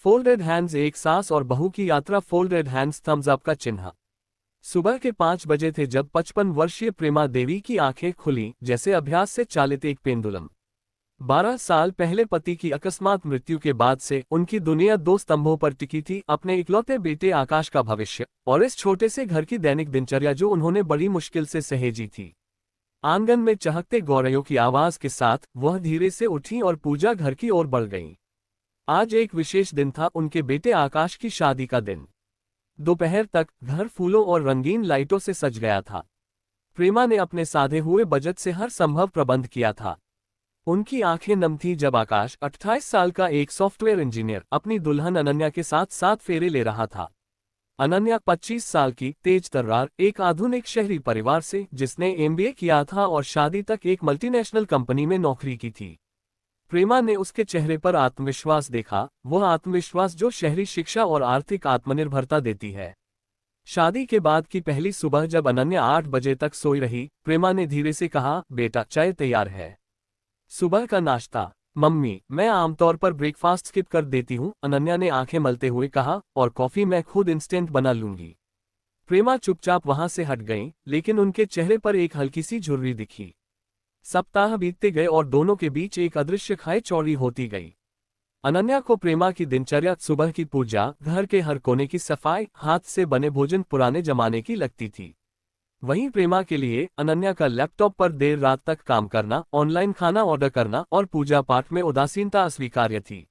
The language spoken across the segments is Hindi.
फोल्डेड हैंड्स एक सास और बहू की यात्रा, फोल्डेड हैंड्स थम्स अप का चिन्ह। सुबह के 5 बजे थे जब 55 वर्षीय प्रेमा देवी की आंखें खुली, जैसे अभ्यास से चालित एक पेंडुलम। 12 साल पहले पति की अकस्मात मृत्यु के बाद से उनकी दुनिया दो स्तंभों पर टिकी थी, अपने इकलौते बेटे आकाश का भविष्य और इस छोटे से घर की दैनिक दिनचर्या जो उन्होंने बड़ी मुश्किल से सहेजी थी। आंगन में चहकते गौरैयों की आवाज के साथ वह धीरे से उठी और पूजा घर की ओर बढ़ गईं। आज एक विशेष दिन था, उनके बेटे आकाश की शादी का दिन। दोपहर तक घर फूलों और रंगीन लाइटों से सज गया था। प्रेमा ने अपने साधे हुए बजट से हर संभव प्रबंध किया था। उनकी आंखें नम थीं जब आकाश, 28 साल का एक सॉफ्टवेयर इंजीनियर, अपनी दुल्हन अनन्या के साथ 7 फेरे ले रहा था। अनन्या 25 साल की, तेज तर्रार, एक आधुनिक शहरी परिवार से जिसने एमबीए किया था और शादी तक एक मल्टीनेशनल कंपनी में नौकरी की थी। प्रेमा ने उसके चेहरे पर आत्मविश्वास देखा, वह आत्मविश्वास जो शहरी शिक्षा और आर्थिक आत्मनिर्भरता देती है। शादी के बाद की पहली सुबह जब अनन्या 8 बजे तक सोई रही, प्रेमा ने धीरे से कहा, बेटा चाय तैयार है। सुबह का नाश्ता? मम्मी, मैं आमतौर पर ब्रेकफास्ट स्किप कर देती हूँ, अनन्या ने आंखें मलते हुए कहा, और कॉफी मैं खुद इंस्टेंट बना लूंगी। प्रेमा चुपचाप वहां से हट गईं, लेकिन उनके चेहरे पर एक हल्की सी झुर्री दिखी। सप्ताह बीतते गए और दोनों के बीच एक अदृश्य खाई चौड़ी होती गई। अनन्या को प्रेमा की दिनचर्या, सुबह की पूजा, घर के हर कोने की सफाई, हाथ से बने भोजन पुराने जमाने की लगती थी। वहीं प्रेमा के लिए अनन्या का लैपटॉप पर देर रात तक काम करना, ऑनलाइन खाना ऑर्डर करना और पूजा पाठ में उदासीनता अस्वीकार्य थी।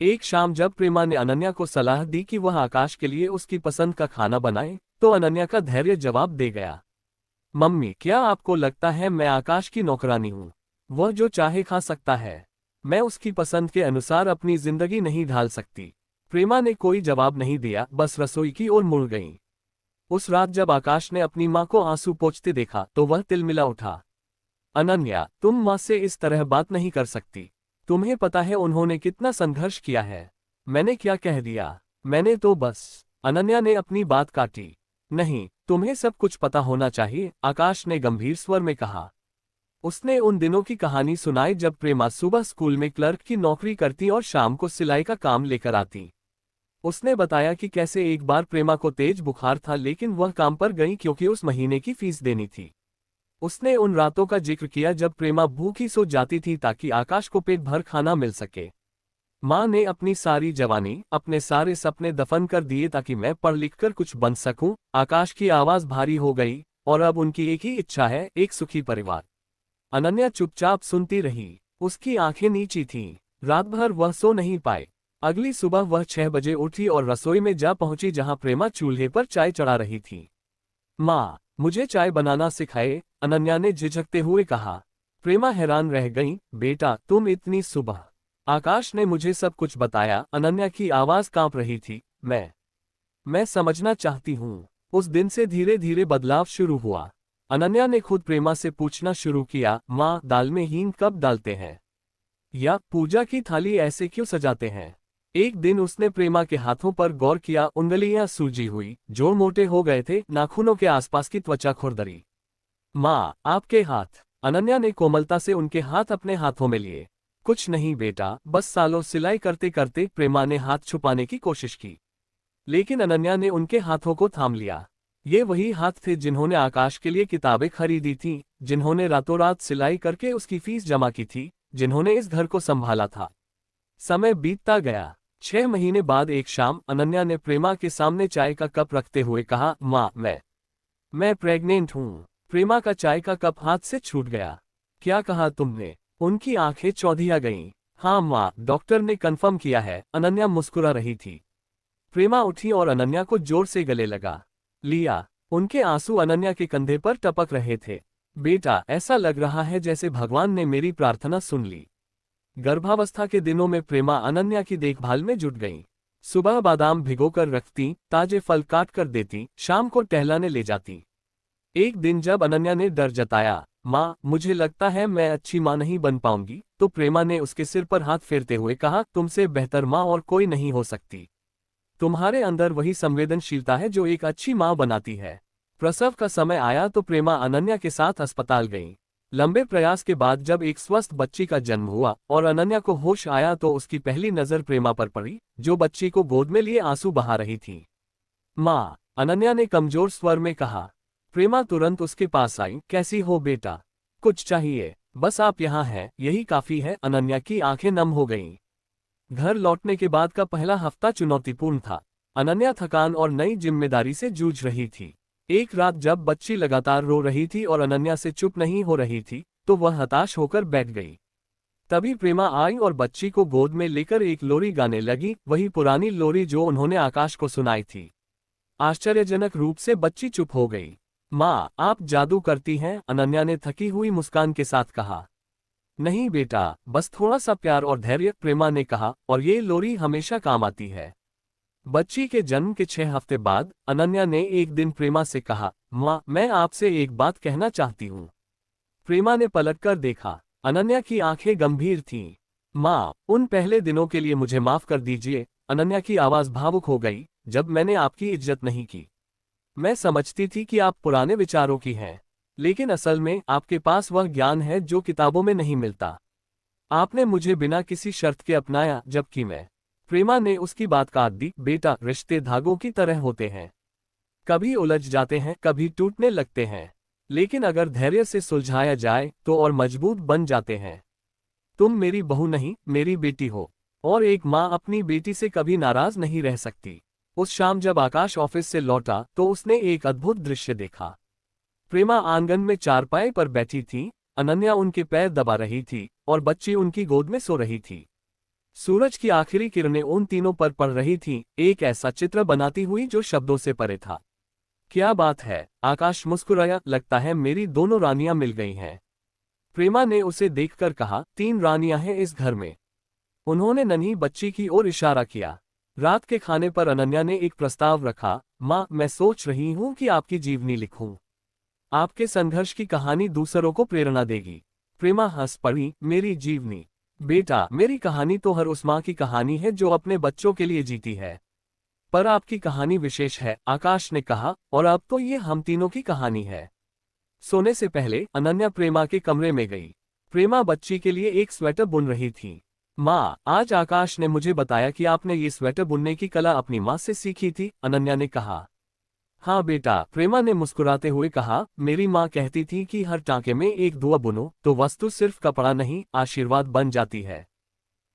एक शाम जब प्रेमा ने अनन्या को सलाह दी कि वह आकाश के लिए उसकी पसंद का खाना बनाए, तो अनन्या का धैर्य जवाब दे गया। मम्मी, क्या आपको लगता है मैं आकाश की नौकरानी हूँ? वह जो चाहे खा सकता है। मैं उसकी पसंद के अनुसार अपनी जिंदगी नहीं ढाल सकती। प्रेमा ने कोई जवाब नहीं दिया, बस रसोई की ओर मुड़ गईं। उस रात जब आकाश ने अपनी मां को आंसू पोंछते देखा तो वह तिलमिला उठा। अनन्या, तुम मां से इस तरह बात नहीं कर सकती। तुम्हें पता है उन्होंने कितना संघर्ष किया है। मैंने क्या कह दिया? मैंने तो बस। अनन्या ने अपनी बात काटी। नहीं, तुम्हें सब कुछ पता होना चाहिए, आकाश ने गंभीर स्वर में कहा। उसने उन दिनों की कहानी सुनाई जब प्रेमा सुबह स्कूल में क्लर्क की नौकरी करती और शाम को सिलाई का काम लेकर आती। उसने बताया कि कैसे एक बार प्रेमा को तेज बुखार था, लेकिन वह काम पर गई क्योंकि उस महीने की फीस देनी थी। उसने उन रातों का जिक्र किया जब प्रेमा भूखी सो जाती थी ताकि आकाश को पेट भर खाना मिल सके। माँ ने अपनी सारी जवानी, अपने सारे सपने दफन कर दिए ताकि मैं पढ़ लिख कर कुछ बन सकूं। आकाश की आवाज भारी हो गई, और अब उनकी एक ही इच्छा है, एक सुखी परिवार। अनन्या चुपचाप सुनती रही। उसकी आंखें नीची थीं। रात भर वह सो नहीं पाई। अगली सुबह वह 6 बजे उठी और रसोई में जा पहुंची जहां प्रेमा चूल्हे पर चाय चढ़ा रही थी। माँ, मुझे चाय बनाना सिखाए, अनन्या ने झिझकते हुए कहा। प्रेमा हैरान रह गई। बेटा, तुम इतनी सुबह? आकाश ने मुझे सब कुछ बताया, अनन्या की आवाज कांप रही थी। मैं समझना चाहती हूँ। उस दिन से धीरे धीरे बदलाव शुरू हुआ। अनन्या ने खुद प्रेमा से पूछना शुरू किया, माँ, दाल में हींग कब डालते हैं? या पूजा की थाली ऐसे क्यों सजाते हैं? एक दिन उसने प्रेमा के हाथों पर गौर किया, उंगलियां सूजी हुई, जोड़ मोटे हो गए थे, नाखूनों के आसपास की त्वचा खुरदरी। माँ, आपके हाथ? अनन्या ने कोमलता से उनके हाथ अपने हाथों में लिए। कुछ नहीं बेटा, बस सालों सिलाई करते करते। प्रेमा ने हाथ छुपाने की कोशिश की, लेकिन अनन्या ने उनके हाथों को थाम लिया। ये वही हाथ थे जिन्होंने आकाश के लिए किताबें खरीदी थीं, जिन्होंने रातों रात सिलाई करके उसकी फीस जमा की थी, जिन्होंने इस घर को संभाला था। समय बीतता गया। 6 महीने बाद एक शाम अनन्या ने प्रेमा के सामने चाय का कप रखते हुए कहा, माँ, मैं प्रेग्नेंट हूँ। प्रेमा का चाय का कप हाथ से छूट गया। क्या कहा तुमने? उनकी आंखें चौंधिया गईं। हाँ माँ, डॉक्टर ने कंफर्म किया है, अनन्या मुस्कुरा रही थी। प्रेमा उठी और अनन्या को जोर से गले लगा लिया। उनके आंसू अनन्या के कंधे पर टपक रहे थे। बेटा, ऐसा लग रहा है जैसे भगवान ने मेरी प्रार्थना सुन ली। गर्भावस्था के दिनों में प्रेमा अनन्या की देखभाल में जुट गईं। सुबह बादाम भिगोकर रखती, ताजे फल काट कर देती, शाम को टहलाने ले जाती। एक दिन जब अनन्या ने डर जताया, माँ, मुझे लगता है मैं अच्छी माँ नहीं बन पाऊंगी, तो प्रेमा ने उसके सिर पर हाथ फेरते हुए कहा, तुमसे बेहतर माँ और कोई नहीं हो सकती। तुम्हारे अंदर वही संवेदनशीलता है जो एक अच्छी माँ बनाती है। प्रसव का समय आया तो प्रेमा अनन्या के साथ अस्पताल गई। लंबे प्रयास के बाद जब एक स्वस्थ बच्ची का जन्म हुआ और अनन्या को होश आया तो उसकी पहली नजर प्रेमा पर पड़ी, जो बच्ची को गोद में लिए आंसू बहा रही थी। माँ, अनन्या ने कमजोर स्वर में कहा। प्रेमा तुरंत उसके पास आई। कैसी हो बेटा? कुछ चाहिए? बस आप यहाँ हैं, यही काफी है। अनन्या की आंखें नम हो गईं। घर लौटने के बाद का पहला हफ्ता चुनौतीपूर्ण था। अनन्या थकान और नई जिम्मेदारी से जूझ रही थी। एक रात जब बच्ची लगातार रो रही थी और अनन्या से चुप नहीं हो रही थी, तो वह हताश होकर बैठ गई। तभी प्रेमा आई और बच्ची को गोद में लेकर एक लोरी गाने लगी, वही पुरानी लोरी जो उन्होंने आकाश को सुनाई थी। आश्चर्यजनक रूप से बच्ची चुप हो गई। माँ, आप जादू करती हैं, अनन्या ने थकी हुई मुस्कान के साथ कहा। नहीं बेटा, बस थोड़ा सा प्यार और धैर्य, प्रेमा ने कहा, और ये लोरी हमेशा काम आती है। बच्ची के जन्म के 6 हफ्ते बाद अनन्या ने एक दिन प्रेमा से कहा, माँ, मैं आपसे एक बात कहना चाहती हूँ। प्रेमा ने पलटकर देखा। अनन्या की आंखें गंभीर थीं। माँ, उन पहले दिनों के लिए मुझे माफ कर दीजिए। अनन्या की आवाज भावुक हो गई। जब मैंने आपकी इज्जत नहीं की। मैं समझती थी कि आप पुराने विचारों की हैं, लेकिन असल में आपके पास वह ज्ञान है जो किताबों में नहीं मिलता। आपने मुझे बिना किसी शर्त के अपनाया, जबकि मैं। प्रेमा ने उसकी बात काट दी। बेटा, रिश्ते धागों की तरह होते हैं, कभी उलझ जाते हैं, कभी टूटने लगते हैं, लेकिन अगर धैर्य से सुलझाया जाए तो और मजबूत बन जाते हैं। तुम मेरी बहू नहीं, मेरी बेटी हो, और एक माँ अपनी बेटी से कभी नाराज नहीं रह सकती। उस शाम जब आकाश ऑफिस से लौटा तो उसने एक अद्भुत दृश्य देखा। प्रेमा आंगन में चारपाई पर बैठी थी, अनन्या उनके पैर दबा रही थी और बच्ची उनकी गोद में सो रही थी। सूरज की आखिरी किरणें उन तीनों पर पड़ रही थीं, एक ऐसा चित्र बनाती हुई जो शब्दों से परे था। क्या बात है? आकाश मुस्कुराया। लगता है मेरी दोनों रानियां मिल गई हैं। प्रेमा ने उसे देखकर कहा, 3 रानियां हैं इस घर में। उन्होंने नन्ही बच्ची की ओर इशारा किया। रात के खाने पर अनन्या ने एक प्रस्ताव रखा। माँ, मैं सोच रही हूँ कि आपकी जीवनी लिखूं। आपके संघर्ष की कहानी दूसरों को प्रेरणा देगी। प्रेमा हंस पड़ी। मेरी जीवनी? बेटा, मेरी कहानी तो हर उस माँ की कहानी है जो अपने बच्चों के लिए जीती है। पर आपकी कहानी विशेष है, आकाश ने कहा, और अब तो ये हम तीनों की कहानी है। सोने से पहले अनन्या प्रेमा के कमरे में गई। प्रेमा बच्ची के लिए एक स्वेटर बुन रही थी। माँ, आज आकाश ने मुझे बताया कि आपने ये स्वेटर बुनने की कला अपनी माँ से सीखी थी, अनन्या ने कहा। हाँ बेटा, प्रेमा ने मुस्कुराते हुए कहा, मेरी माँ कहती थी कि हर टाँके में एक दुआ बुनो तो वस्तु सिर्फ कपड़ा नहीं, आशीर्वाद बन जाती है।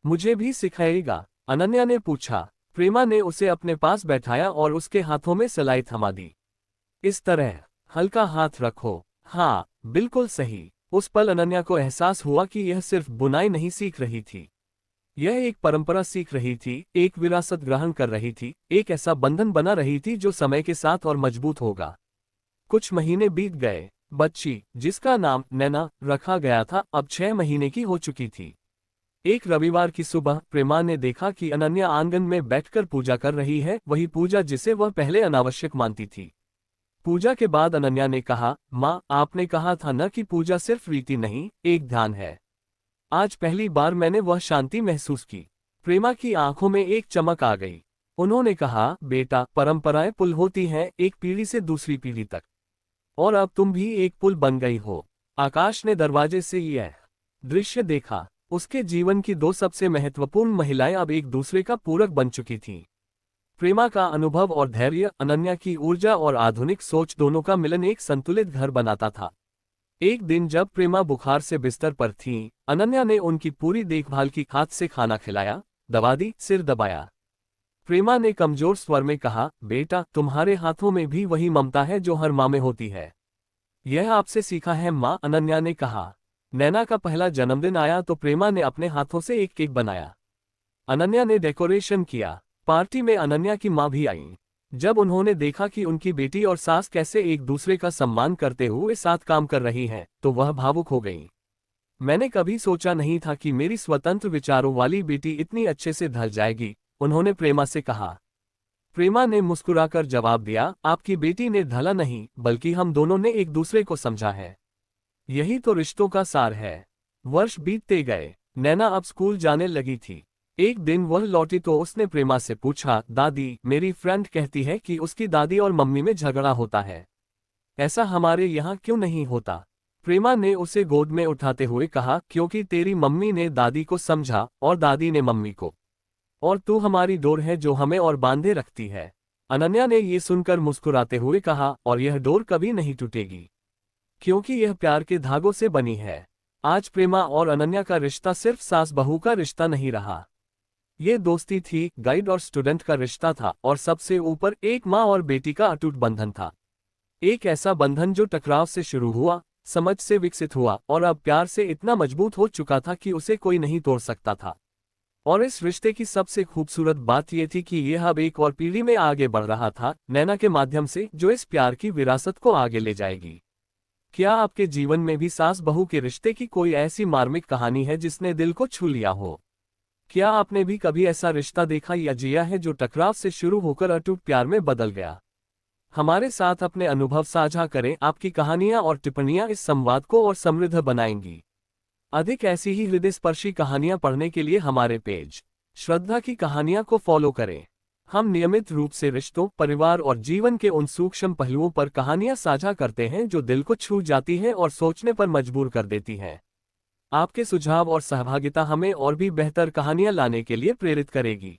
मुझे भी सिखाएगा? अनन्या ने पूछा। प्रेमा ने उसे अपने पास बैठाया और उसके हाथों में सिलाई थमा दी। इस तरह, हल्का हाथ रखो। हाँ, बिल्कुल सही। उस पल अनन्या को एहसास हुआ कि यह सिर्फ बुनाई नहीं सीख रही थी, यह एक परंपरा सीख रही थी, एक विरासत ग्रहण कर रही थी, एक ऐसा बंधन बना रही थी जो समय के साथ और मजबूत होगा। कुछ महीने बीत गए। बच्ची, जिसका नाम नैना रखा गया था, अब 6 महीने की हो चुकी थी। एक रविवार की सुबह प्रेमा ने देखा कि अनन्या आंगन में बैठकर पूजा कर रही है, वही पूजा जिसे वह पहले अनावश्यक मानती थी। पूजा के बाद अनन्या ने कहा, माँ, आपने कहा था न कि पूजा सिर्फ रीति नहीं, एक ध्यान है। आज पहली बार मैंने वह शांति महसूस की। प्रेमा की आंखों में एक चमक आ गई। उन्होंने कहा, बेटा, परंपराएं पुल होती हैं, एक पीढ़ी से दूसरी पीढ़ी तक, और अब तुम भी एक पुल बन गई हो। आकाश ने दरवाजे से यह दृश्य देखा। उसके जीवन की 2 सबसे महत्वपूर्ण महिलाएं अब एक दूसरे का पूरक बन चुकी थीं। प्रेमा का अनुभव और धैर्य, अनन्या की ऊर्जा और आधुनिक सोच, दोनों का मिलन एक संतुलित घर बनाता था। एक दिन जब प्रेमा बुखार से बिस्तर पर थीं, अनन्या ने उनकी पूरी देखभाल की, हाथ से खाना खिलाया, दवा दी, सिर दबाया। प्रेमा ने कमजोर स्वर में कहा, बेटा, तुम्हारे हाथों में भी वही ममता है जो हर माँ में होती है। यह आपसे सीखा है माँ, अनन्या ने कहा। नैना का पहला जन्मदिन आया तो प्रेमा ने अपने हाथों से एक केक बनाया। अनन्या ने डेकोरेशन किया। पार्टी में अनन्या की माँ भी आई। जब उन्होंने देखा कि उनकी बेटी और सास कैसे एक दूसरे का सम्मान करते हुए साथ काम कर रही हैं, तो वह भावुक हो गई। मैंने कभी सोचा नहीं था कि मेरी स्वतंत्र विचारों वाली बेटी इतनी अच्छे से ढल जाएगी, उन्होंने प्रेमा से कहा। प्रेमा ने मुस्कुराकर जवाब दिया, आपकी बेटी ने ढला नहीं, बल्कि हम दोनों ने एक दूसरे को समझा है। यही तो रिश्तों का सार है। वर्ष बीतते गए। नैना अब स्कूल जाने लगी थी। एक दिन वह लौटी तो उसने प्रेमा से पूछा, दादी, मेरी फ्रेंड कहती है कि उसकी दादी और मम्मी में झगड़ा होता है। ऐसा हमारे यहाँ क्यों नहीं होता? प्रेमा ने उसे गोद में उठाते हुए कहा, क्योंकि तेरी मम्मी ने दादी को समझा और दादी ने मम्मी को, और तू हमारी डोर है जो हमें और बांधे रखती है। अनन्या ने ये सुनकर मुस्कुराते हुए कहा, और यह डोर कभी नहीं टूटेगी, क्योंकि यह प्यार के धागों से बनी है। आज प्रेमा और अनन्या का रिश्ता सिर्फ सास बहू का रिश्ता नहीं रहा। ये दोस्ती थी, गाइड और स्टूडेंट का रिश्ता था, और सबसे ऊपर एक माँ और बेटी का अटूट बंधन था। एक ऐसा बंधन जो टकराव से शुरू हुआ, समझ से विकसित हुआ और अब प्यार से इतना मजबूत हो चुका था कि उसे कोई नहीं तोड़ सकता था। और इस रिश्ते की सबसे खूबसूरत बात यह थी कि यह अब एक और पीढ़ी में आगे बढ़ रहा था, नैना के माध्यम से, जो इस प्यार की विरासत को आगे ले जाएगी। क्या आपके जीवन में भी सास बहू के रिश्ते की कोई ऐसी मार्मिक कहानी है जिसने दिल को छू लिया हो? क्या आपने भी कभी ऐसा रिश्ता देखा या जिया है जो टकराव से शुरू होकर अटूट प्यार में बदल गया? हमारे साथ अपने अनुभव साझा करें। आपकी कहानियां और टिप्पणियां इस संवाद को और समृद्ध बनाएंगी। अधिक ऐसी ही हृदयस्पर्शी कहानियां पढ़ने के लिए हमारे पेज श्रद्धा की कहानियां को फॉलो करें। हम नियमित रूप से रिश्तों, परिवार और जीवन के उन सूक्ष्म पहलुओं पर कहानियां साझा करते हैं जो दिल को छू जाती हैं और सोचने पर मजबूर कर देती हैं। आपके सुझाव और सहभागिता हमें और भी बेहतर कहानियां लाने के लिए प्रेरित करेगी।